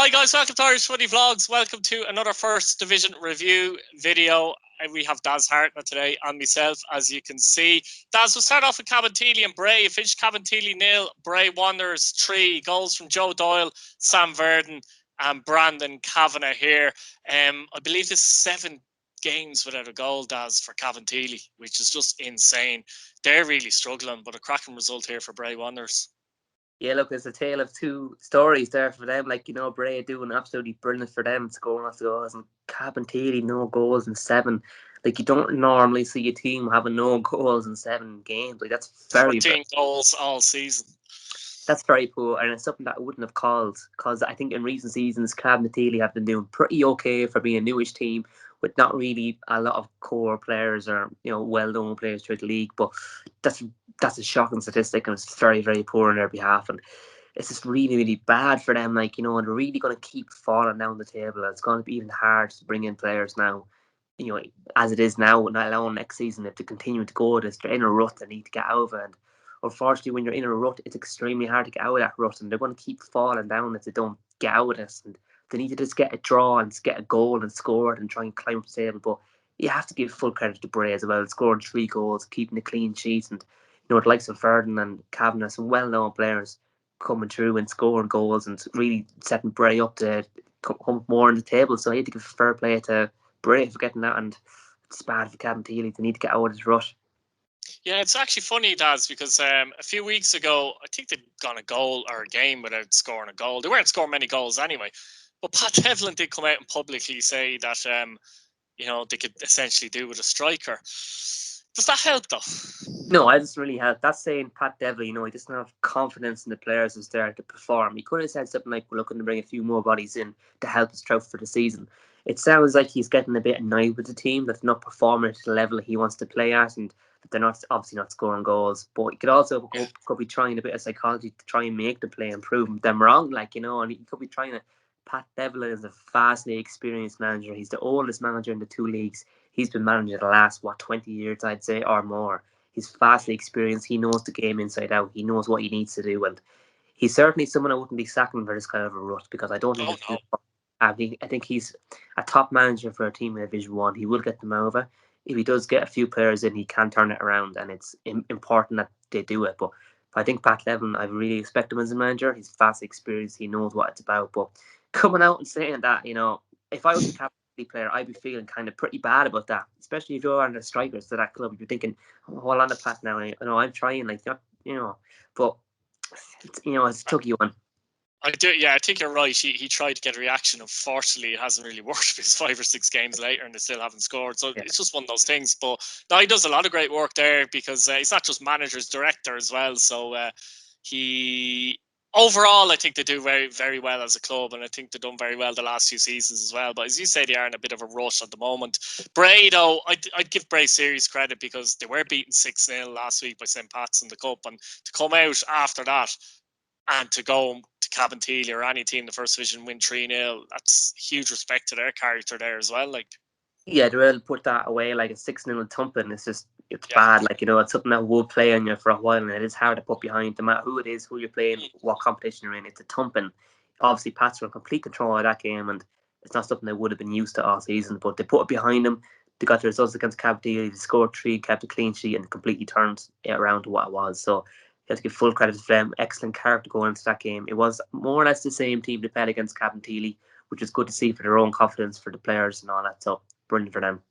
Hi guys, welcome to Irish Footy Vlogs. Welcome to another First Division review video. We have Daz Hartnett today and myself, as you can see. Daz, we'll start off with Cabinteely and Bray. It finished Cabinteely 0, Bray Wanderers 3. Goals from Joe Doyle, Sam Verdon and Brandon Kavanagh here. I believe this is 7 games without a goal, Daz, for Cabinteely, which is just insane. They're really struggling, but a cracking result here for Bray Wanderers. Yeah, look, it's a tale of two stories there for them. Like, Bray doing absolutely brilliant for them, scoring lots of goals, and Cabinteely, no goals in 7. Like, you don't normally see a team having no goals in 7 games. Like, that's 14 goals all season. That's very poor, and it's something that I wouldn't have called, because I think in recent seasons, Cabinteely have been doing pretty okay for being a newish team with not really a lot of core players or well-known players throughout the league. But that's a shocking statistic, and it's very, very poor on their behalf, and it's just really, really bad for them. Like, and they're really going to keep falling down the table. It's going to be even hard to bring in players now, as it is now, not alone next season. If they continue to go this, they're in a rut they need to get out of it. And unfortunately, when you're in a rut, it's extremely hard to get out of that rut, and they're going to keep falling down if they don't get out of this. And they need to just get a draw and get a goal and score it and try and climb up the table. But you have to give full credit to Bray as well, scoring 3 goals, keeping a clean sheet, and the likes of Verdon and Kavanagh, some well-known players coming through and scoring goals and really setting Bray up to come more on the table. So I had to give fair play to Bray for getting that, and it's bad for Cabinteely. They need to get out of this rut. Yeah, it's actually funny, Daz, because a few weeks ago, I think they'd gone a goal or a game without scoring a goal. They weren't scoring many goals anyway. But Pat Devlin did come out and publicly say that, they could essentially do with a striker. Does that help, though? No, I just really had. That's saying Pat Devlin, he doesn't have confidence in the players who's there to perform. He could have said something like, we're looking to bring a few more bodies in to help us throughout for the season. It sounds like he's getting a bit annoyed with the team that's not performing to the level he wants to play at, and that they're not obviously not scoring goals. But he could also could be trying a bit of psychology to try and make the play and prove them wrong, and he could be trying to. Pat Devlin is a vastly experienced manager. He's the oldest manager in the 2 leagues. He's been manager the last 20 years, I'd say, or more. He's vastly experienced. He knows the game inside out. He knows what he needs to do, and he's certainly someone I wouldn't be sacking for this kind of a rut, because I don't think I think he's a top manager for a team in Division 1. He will get them over. If he does get a few players in, he can turn it around, and it's important that they do it. But I think Pat Devlin, I really respect him as a manager. He's vastly experienced. He knows what it's about. But coming out and saying that, if I was a Cabinteely player, I'd be feeling kind of pretty bad about that, especially if you're under strikers to that club. You're thinking, hold on to Pat now. I'm trying, but it's a tricky one. I do, yeah. I think you're right. He tried to get a reaction. Unfortunately, it hasn't really worked because 5 or 6 games later and they still haven't scored. So It's just one of those things. But no, he does a lot of great work there, because he's not just manager, he's director as well. So he overall, I think they do very, very well as a club, and I think they've done very well the last few seasons as well. But as you say, they are in a bit of a rush at the moment. Bray, though, I'd give Bray serious credit, because they were beaten 6-0 last week by St. Pat's in the Cup, and to come out after that and to go to Cabinteely or any team in the First Division win 3-0, that's huge respect to their character there as well. Yeah, they will put that away like a 6-0 thumping. It's bad. It's something that will play on you for a while, and it is hard to put behind, no matter who it is, who you're playing, what competition you're in. It's a thumping. Obviously, Pats were in complete control of that game, and it's not something they would have been used to all season, but they put it behind them. They got the results against Cabinteely. They scored 3, kept a clean sheet, and completely turned it around to what it was. So you have to give full credit to them. Excellent character going into that game. It was more or less the same team they played against Cabinteely, which is good to see for their own confidence, for the players and all that. So brilliant for them.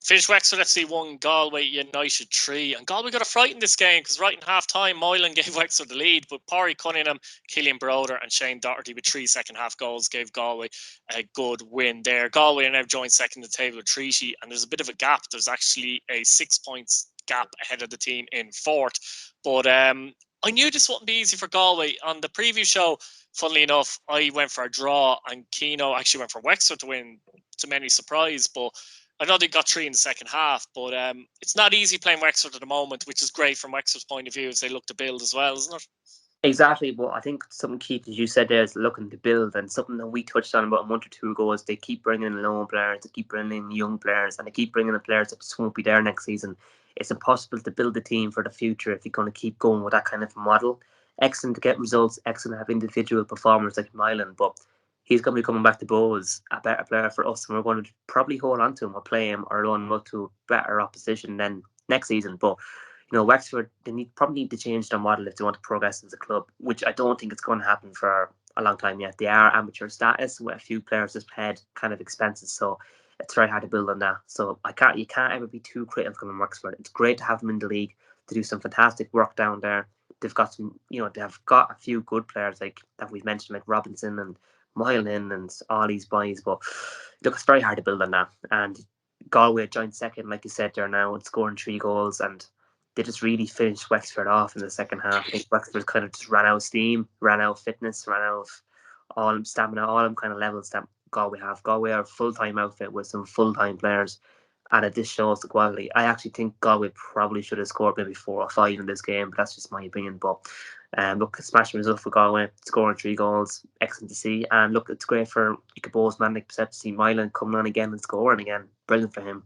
Finished Wexford FC 1, Galway United 3. And Galway got a fright in this game, because right in half time, Moylan gave Wexford the lead. But Pádraig Cunningham, Killian Broder, and Shane Doherty with 3 second half goals gave Galway a good win there. Galway are now joined second in the table with Treaty, and there's a bit of a gap. There's actually a 6 points gap ahead of the team in 4th. But I knew this wouldn't be easy for Galway. On the preview show, funnily enough, I went for a draw, and Keano actually went for Wexford to win, to many surprise. But I know they got 3 in the second half, but it's not easy playing Wexford at the moment, which is great from Wexford's point of view as they look to build as well, isn't it? Exactly, but I think something key, as you said there, is looking to build, and something that we touched on about a month or 2 ago is they keep bringing in loan players, they keep bringing in young players, and they keep bringing in players that just won't be there next season. It's impossible to build a team for the future if you're going to keep going with that kind of model. Excellent to get results, excellent to have individual performers like Milan, but he's going to be coming back to Bows, a better player for us, and we're going to probably hold on to him or play him or loan him up to better opposition than next season. But Wexford, they probably need to change their model if they want to progress as a club, which I don't think it's going to happen for a long time yet. They are amateur status with a few players just paid kind of expenses, so it's very hard to build on that. So you can't ever be too critical of Wexford. It's great to have them in the league to do some fantastic work down there. They've got they've got a few good players like that we've mentioned, like Robinson and Moylan and all these boys. But look, it's very hard to build on that. And Galway joined second, like you said there now, and scoring 3 goals, and they just really finished Wexford off in the second half. I think Wexford kind of just ran out of steam, ran out of fitness, ran out of all stamina, all them kind of levels that Galway have. Galway are a full-time outfit with some full-time players, and it just shows the quality. I actually think Galway probably should have scored maybe 4 or 5 in this game, but that's just my opinion. But look, smashing result for Galway, scoring 3 goals, excellent to see. And look, it's great for Bows man, like to see Moylan coming on again and scoring again. Brilliant for him.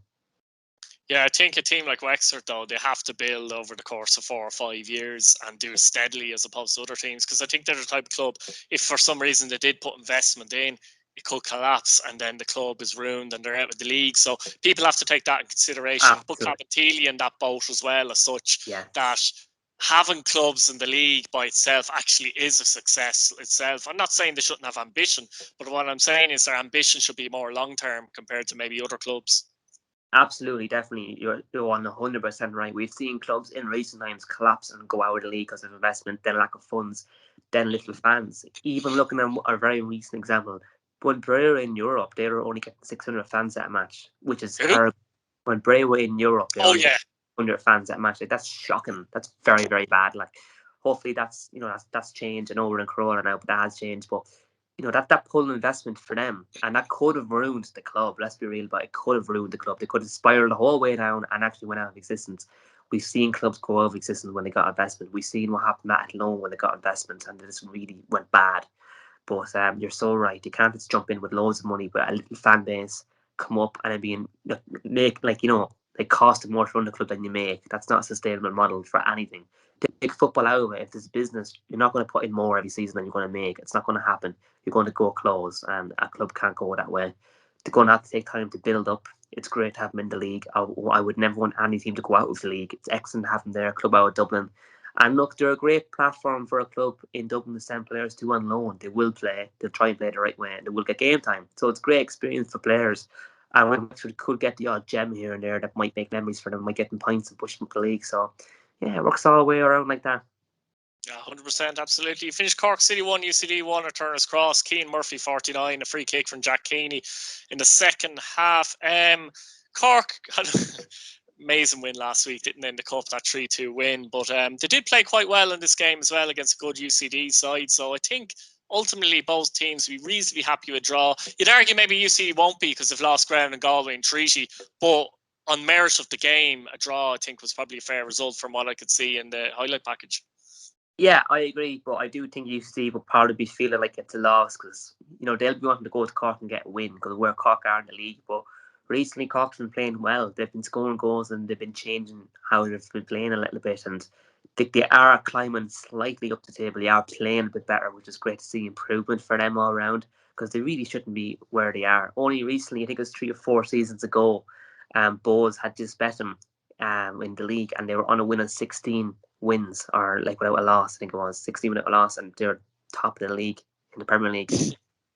Yeah, I think a team like Wexford, though, they have to build over the course of 4 or 5 years and do it steadily as opposed to other teams. Because I think they're the type of club, if for some reason they did put investment in, it could collapse and then the club is ruined and they're out of the league. So people have to take that in consideration. Put Cabinteely in that boat as well, as such, that having clubs in the league by itself actually is a success itself. I'm not saying they shouldn't have ambition, but what I'm saying is their ambition should be more long-term compared to maybe other clubs. Absolutely, definitely. You're 100% right. We've seen clubs in recent times collapse and go out of the league because of investment, then lack of funds, then little fans. Even looking at a very recent example, when Bray were in Europe, they were only getting 600 fans at a match, which is terrible. When Bray were in Europe, they only get 100 fans at a match. Like, that's shocking. That's very, very bad. Like, hopefully that's changed. I know we're in Corona now, but that has changed. But that pull investment for them, and that could have ruined the club. Let's be real, but it could have ruined the club. They could have spiraled the whole way down and actually went out of existence. We've seen clubs go out of existence when they got investment. We've seen what happened at Athlone when they got investment, and it just really went bad. But you're so right. You can't just jump in with loads of money, but a little fan base come up and it make cost more to run the club than you make. That's not a sustainable model for anything. Take football out of it. If there's business, you're not going to put in more every season than you're going to make. It's not going to happen. You're going to go close, and a club can't go that way. They're going to have to take time to build up. It's great to have them in the league. I would never want any team to go out of the league. It's excellent to have them there. Club out of Dublin. And look, they're a great platform for a club in Dublin to send players to on loan. They will play. They'll try and play the right way, and they will get game time. So it's great experience for players. And we could get the odd gem here and there that might make memories for them, might get them points and push them up the league. So, yeah, it works all the way around like that. Yeah, 100%, absolutely. You finished Cork City 1, UCD 1 at Turner's Cross. Keane Murphy 49, a free kick from Jack Keeney in the second half. Cork had an amazing win last week, didn't they, in the cup, that 3-2 win. But they did play quite well in this game as well against a good UCD side. So I think ultimately both teams will be reasonably happy with a draw. You'd argue maybe UCD won't be because they've lost ground in Galway and Treaty, but on merit of the game, a draw I think was probably a fair result from what I could see in the highlight package. Yeah, I agree, but I do think UCD will probably be feeling like it's a loss because they'll be wanting to go to Cork and get a win because where Cork are in the league. But recently, Cork's been playing well. They've been scoring goals and they've been changing how they've been playing a little bit. And I think they are climbing slightly up the table. They are playing a bit better, which is great to see improvement for them all around because they really shouldn't be where they are. Only recently, I think it was 3 or 4 seasons ago, Bows had just bet them in the league and they were on a win of 16 wins or like without a loss. I think it was 16 without a loss, and they're top of the league in the Premier League.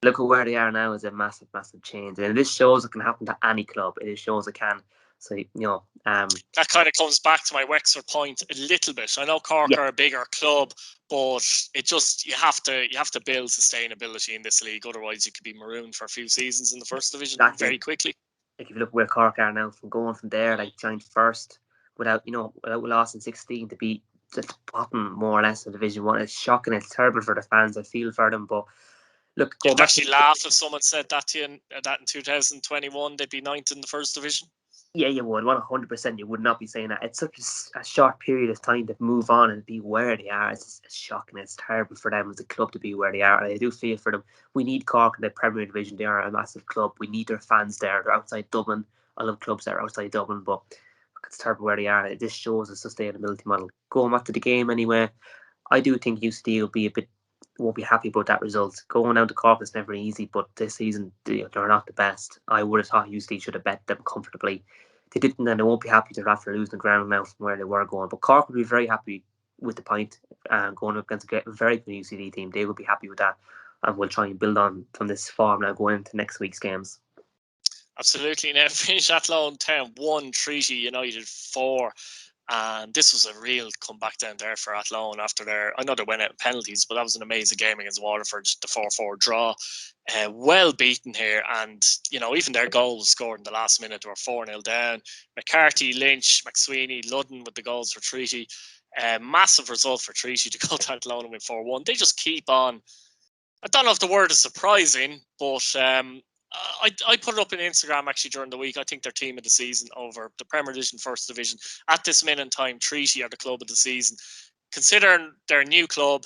Look at where they are now is a massive, massive change, and this shows it can happen to any club. It shows it can. So that kind of comes back to my Wexford point a little bit. I know Cork are a bigger club, but it just you have to build sustainability in this league. Otherwise, you could be marooned for a few seasons in the first division very quickly. Like if you look where Cork are now, from going from there, like joined first without loss in 16 to be at the bottom more or less of Division 1. It's shocking. It's terrible for the fans. I feel for them, but look, you'd actually laugh if someone said that to you that in 2021 they'd be 9th in the first division. Yeah, you would. 100%. You would not be saying that. It's such a short period of time to move on and be where they are. It's shocking. It's terrible for them as a club to be where they are. And I do feel for them. We need Cork in the Premier Division. They are a massive club. We need their fans there. They're outside Dublin. I love clubs that are outside Dublin, but it's terrible where they are. This shows a sustainability model. Going back to the game anyway, I do think UCD will be a bit won't be happy about that result. Going down to Cork is never easy, but this season they're not the best. I would have thought UCD should have bet them comfortably. They didn't, and they won't be happy to after losing the ground now from where they were going. But Cork would be very happy with the point going up against a very good UCD team. They would be happy with that, and we'll try and build on from this form now going into next week's games. Absolutely. Now, finish Athlone 10-1, Treaty United 4. And this was a real comeback down there for Athlone after I know they went out in penalties, but that was an amazing game against Waterford, the 4-4 draw. Well beaten here, and even their goal was scored in the last minute. They were 4-0 down. McCarthy, Lynch, McSweeney, Ludden with the goals for Treaty. Massive result for Treaty to go to Athlone and win 4-1. They just keep on. I don't know if the word is surprising, but I put it up on Instagram actually during the week. I think their team of the season over the Premier Division, First Division. At this minute in time, Treaty are the club of the season. Considering they're a new club,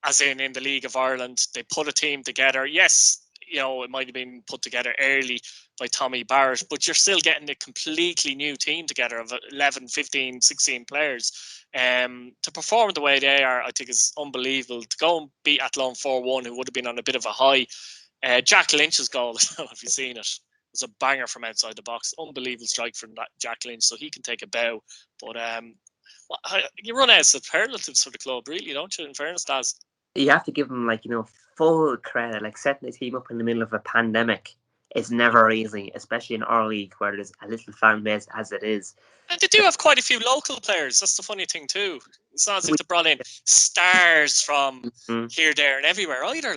as in the League of Ireland, they put a team together. Yes, it might have been put together early by Tommy Barrett, but you're still getting a completely new team together of 11, 15, 16 players. To perform the way they are, I think is unbelievable. To go and beat Athlone 4-1, who would have been on a bit of a high. Jack Lynch's goal, I don't know if you've seen it, was a banger from outside the box. Unbelievable strike from Jack Lynch, so he can take a bow. But you run out of superlatives for the club, really, don't you? In fairness, Daz. You have to give them full credit. Like setting the team up in the middle of a pandemic is never easy, especially in our league where there's a little fan base as it is. And they do have quite a few local players. That's the funny thing too. It's not as if they brought in stars from here, there, and everywhere either.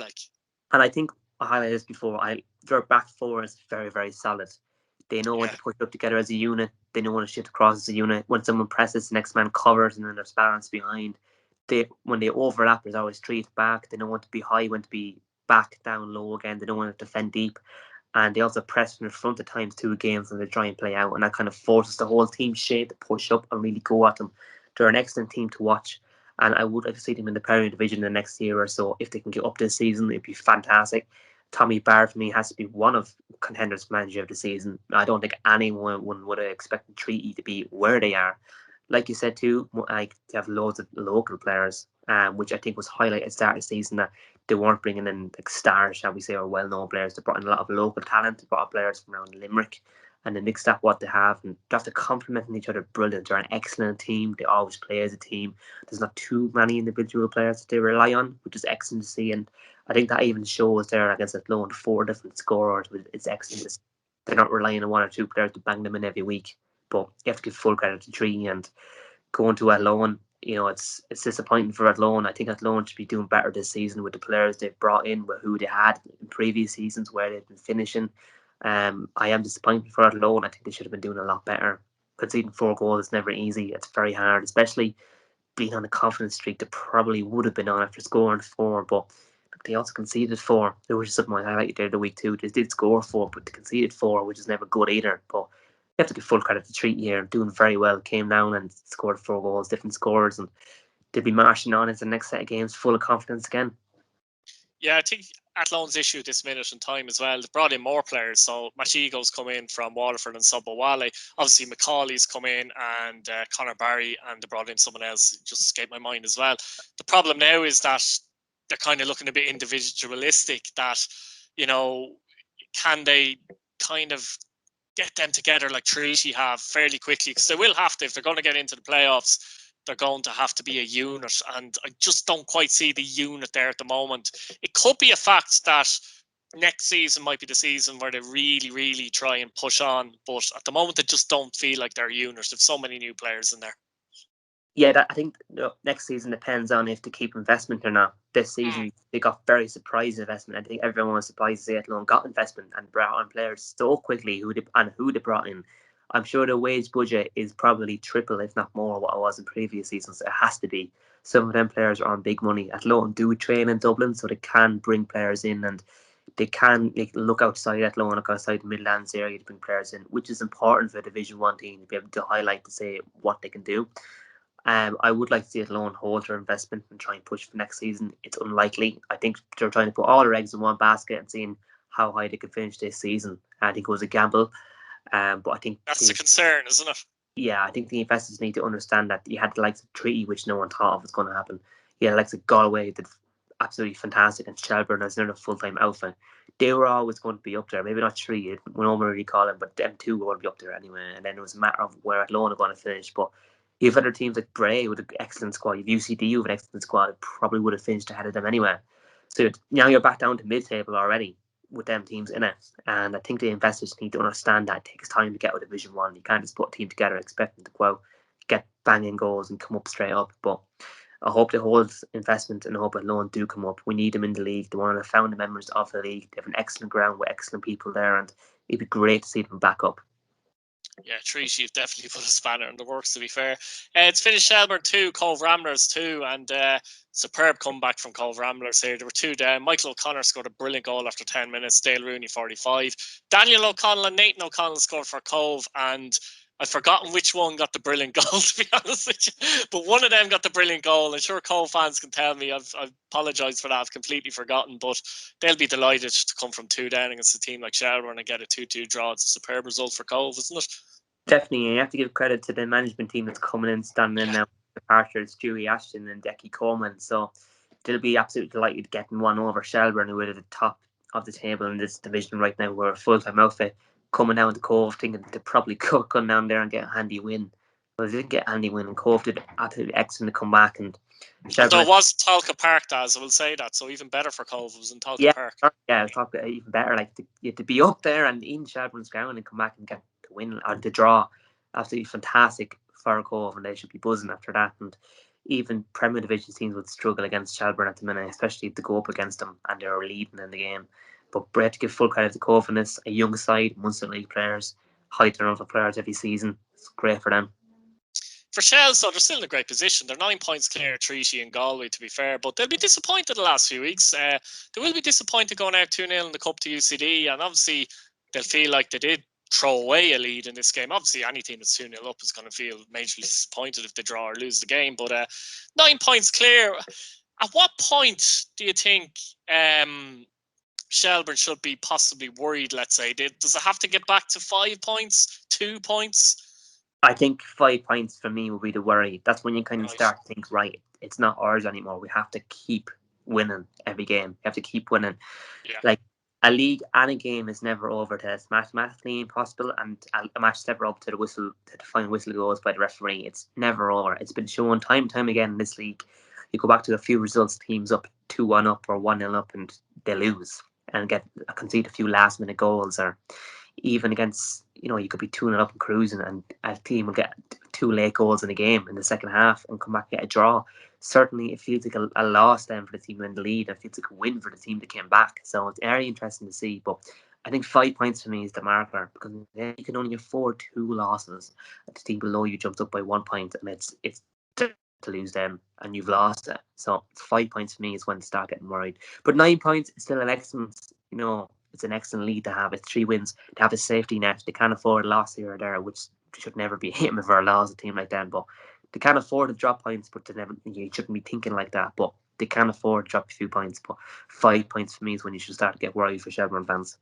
And I think I highlighted this before. Their back four is very, very solid. They know when to push up together as a unit. They know when to shift across as a unit. When someone presses, the next man covers, and then there's balance behind. When they overlap, there's always three back. They know when to be high, when to be back, down, low again. They don't want to defend deep. And they also press from the front at times too games and they try and play out. And that kind of forces the whole team shape to push up and really go at them. They're an excellent team to watch. And I would like to see them in the Premier Division the next year or so. If they can get up this season, it'd be fantastic. Tommy Barr, for me, has to be one of contenders manager of the season. I don't think anyone would have expected Treaty to be where they are. Like you said too, they have loads of local players, which I think was highlighted at the start of the season, that they weren't bringing in stars, shall we say, or well-known players. They brought in a lot of local talent. They brought in players from around Limerick, and they mixed up what they have, and they have to complement each other brilliant. They're an excellent team. They always play as a team. There's not too many individual players that they rely on, which is excellent to see. And I think that even shows there against Athlone, 4 different scorers. It's excellent. They're not relying on 1 or 2 players to bang them in every week. But you have to give full credit to Tree, and going to Athlone, it's disappointing for Athlone. I think Athlone should be doing better this season with the players they've brought in, with who they had in previous seasons where they've been finishing. I am disappointed for Athlone. I think they should have been doing a lot better. Conceding 4 goals is never easy. It's very hard, especially being on a confidence streak. They probably would have been on after scoring 4, but they also conceded 4. There was something I highlighted there the week too. They did score 4, but they conceded 4, which is never good either. But you have to give full credit to Treaty here, doing very well. Came down and scored 4 goals, different scores, and they'll be marching on into the next set of games full of confidence again. Yeah, I think Athlone's issue this minute in time as well. They've brought in more players. So Machigo's come in from Waterford and Subawale. Obviously, Macaulay's come in and Conor Barry, and they brought in someone else. Just escaped my mind as well. The problem now is that they're kind of looking a bit individualistic. That, can they kind of get them together like Treaty have fairly quickly? Because they will have to, if they're going to get into the playoffs, they're going to have to be a unit, and I just don't quite see the unit there at the moment. It could be a fact that next season might be the season where they really, really try and push on, but at the moment they just don't feel like they're a unit. There's so many new players in there. Yeah, I think next season depends on if they keep investment or not. This season they got very surprise investment. I think everyone was surprised to see Athlone got investment and brought on players so quickly. Who they brought in. I'm sure the wage budget is probably triple, if not more, what it was in previous seasons. It has to be. Some of them players are on big money. Athlone do train in Dublin, so they can bring players in, and they can look outside Athlone, look outside the Midlands area to bring players in, which is important for a Division 1 team to be able to highlight to say what they can do. I would like to see Athlone hold their investment and try and push for next season. It's unlikely. I think they're trying to put all their eggs in one basket and seeing how high they could finish this season. I think it was a gamble. But I think that's the concern, isn't it? Yeah, I think the investors need to understand that you had the likes of Treaty, which no one thought of was going to happen. You had the likes of Galway that absolutely fantastic, and Shelbourne as another full-time outfit. They were always going to be up there. Maybe not three, we don't really call them, but them two were going to be up there anyway. And then it was a matter of where Athlone are going to finish. But you've other teams like Bray with an excellent squad. You've UCD with an excellent squad. It probably would have finished ahead of them anyway. So now you're back down to mid-table already with them teams in it. And I think the investors need to understand that it takes time to get out of Division 1. You can't just put a team together expecting to go out, get banging goals and come up straight up. But I hope they hold investment and I hope Athlone do come up. We need them in the league. They're one of the founding members of the league. They have an excellent ground with excellent people there, and it'd be great to see them back up. Yeah, Treaty have definitely put a spanner in the works, to be fair. It's finished Shelbourne 2, Cove Ramblers 2, and superb comeback from Cove Ramblers here. There were two down. Michael O'Connor scored a brilliant goal after 10 minutes. Dale Rooney 45. Daniel O'Connell and Nathan O'Connell scored for Cove, and I've forgotten which one got the brilliant goal, to be honest with you. But one of them got the brilliant goal. I'm sure Cove fans can tell me. I've apologised for that. I've completely forgotten. But they'll be delighted to come from 2 down against a team like Shelbourne and get a 2-2 draw. It's a superb result for Cove, isn't it? Definitely, you have to give credit to the management team that's coming in, standing in now. The partners, Stewie Ashton and Decky Coleman. So they'll be absolutely delighted getting one over Shelbourne, who are at the top of the table in this division right now. We're a full-time outfit coming down to Cove, thinking they probably could come down there and get a handy win. But they didn't get a handy win, and Cove did absolutely excellent to come back. And Although Shelbourne, it was Talca Park, Daz, I will say that. So even better for Cove, it was in Talca Park. Yeah, I was talking even better. Like to be up there and in Shelbourne's ground and come back and get the win or the draw, absolutely fantastic for Cove, and they should be buzzing after that. And even Premier Division teams would struggle against Shelbourne at the minute, especially to go up against them, and they're leading in the game. But we have to give full credit to Cove in this. A young side, Munster League players, high turnover players every season. It's great for them. For Shels, so they're still in a great position. They're 9 points clear of Treaty and Galway, to be fair, but they'll be disappointed the last few weeks. They will be disappointed going out 2-0 in the Cup to UCD, and obviously they'll feel like they did throw away a lead in this game. Obviously, any team that's 2-0 up is going to feel majorly disappointed if they draw or lose the game, but 9 points clear. At what point do you think Shelbourne should be possibly worried, let's say? Does it have to get back to 5 points, 2 points? I think 5 points for me will be the worry. That's when you kind of Right. start to think, right, it's not ours anymore. We have to keep winning every game. We have to keep winning. Yeah. Like a league and a game is never over till it's mathematically impossible, and a match is never up to the final whistle goes by the referee. It's never over. It's been shown time and time again in this league. You go back to a few results, teams up 2-1 up or 1-0 up, and they lose and concede a few last minute goals, or even against, you could be 2-0 up and cruising, and a team will get 2 late goals in a game in the second half and come back and get a draw. Certainly, it feels like a loss then for the team in the lead. It feels like a win for the team that came back. So it's very interesting to see. But I think 5 points for me is the marker, because you can only afford 2 losses. The team below you jumps up by 1 point, and it's to lose them, and you've lost it. So 5 points for me is when to start getting worried. But 9 points is still an excellent, it's an excellent lead to have. It's 3 wins to have a safety net. They can't afford a loss here or there, which should never be him if our loss a team like that. But they can't afford to drop points, but you shouldn't be thinking like that. But they can't afford to drop a few points. But 5 points for me is when you should start to get worried for Shelbourne fans.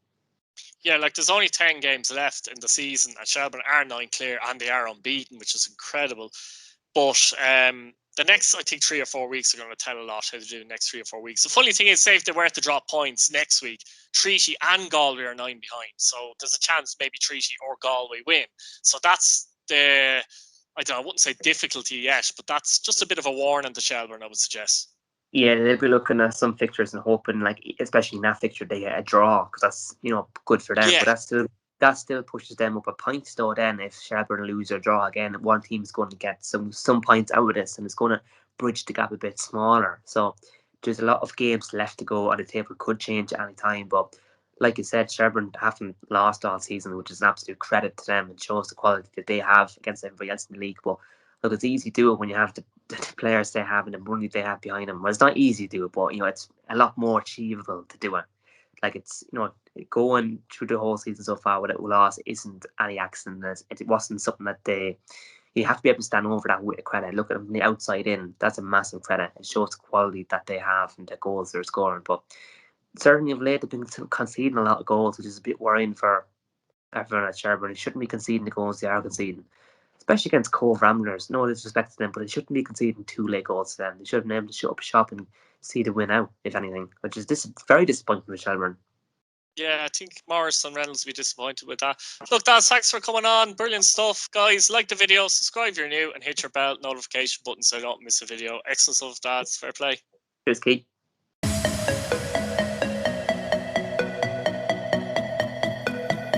Yeah, like there's only 10 games left in the season, and Shelbourne are 9 clear and they are unbeaten, which is incredible. But the next, I think, 3 or 4 weeks are going to tell a lot how to do the next 3 or 4 weeks. The funny thing is, say if they were to drop points next week, Treaty and Galway are 9 behind. So there's a chance maybe Treaty or Galway win. So that's I wouldn't say difficulty yet, but that's just a bit of a warning to Shelbourne, I would suggest. Yeah, they'll be looking at some fixtures and hoping, like especially in that fixture, they get a draw, because that's good for them. Yeah. But that still pushes them up a point. Though then, if Shelbourne lose or draw again, one team's going to get some points out of this, and it's going to bridge the gap a bit smaller. So there's a lot of games left to go, and the table could change at any time. But like you said, Shelbourne haven't lost all season, which is an absolute credit to them. It shows the quality that they have against everybody else in the league. But look, it's easy to do it when you have the players they have and the money they have behind them. Well, it's not easy to do it, but it's a lot more achievable to do it. Like it's going through the whole season so far without a loss isn't any accident. It wasn't something that you have to be able to stand over that with a credit. Look at them from the outside in. That's a massive credit. It shows the quality that they have and the goals they're scoring. But certainly of late they've been conceding a lot of goals, which is a bit worrying for everyone at Shelbourne. They shouldn't be conceding the goals they are conceding. especially against Cove Ramblers. No disrespect to them, but they shouldn't be conceding 2 late goals to them. They should have been able to shut up shop and see the win out, if anything, which is very disappointing for Shelbourne. Yeah, I think Morris and Reynolds will be disappointed with that. Look, Daz, thanks for coming on. Brilliant stuff. Guys, like the video, subscribe if you're new, and hit your bell notification button so you don't miss a video. Excellent stuff, Daz. Fair play. Cheers, Keith.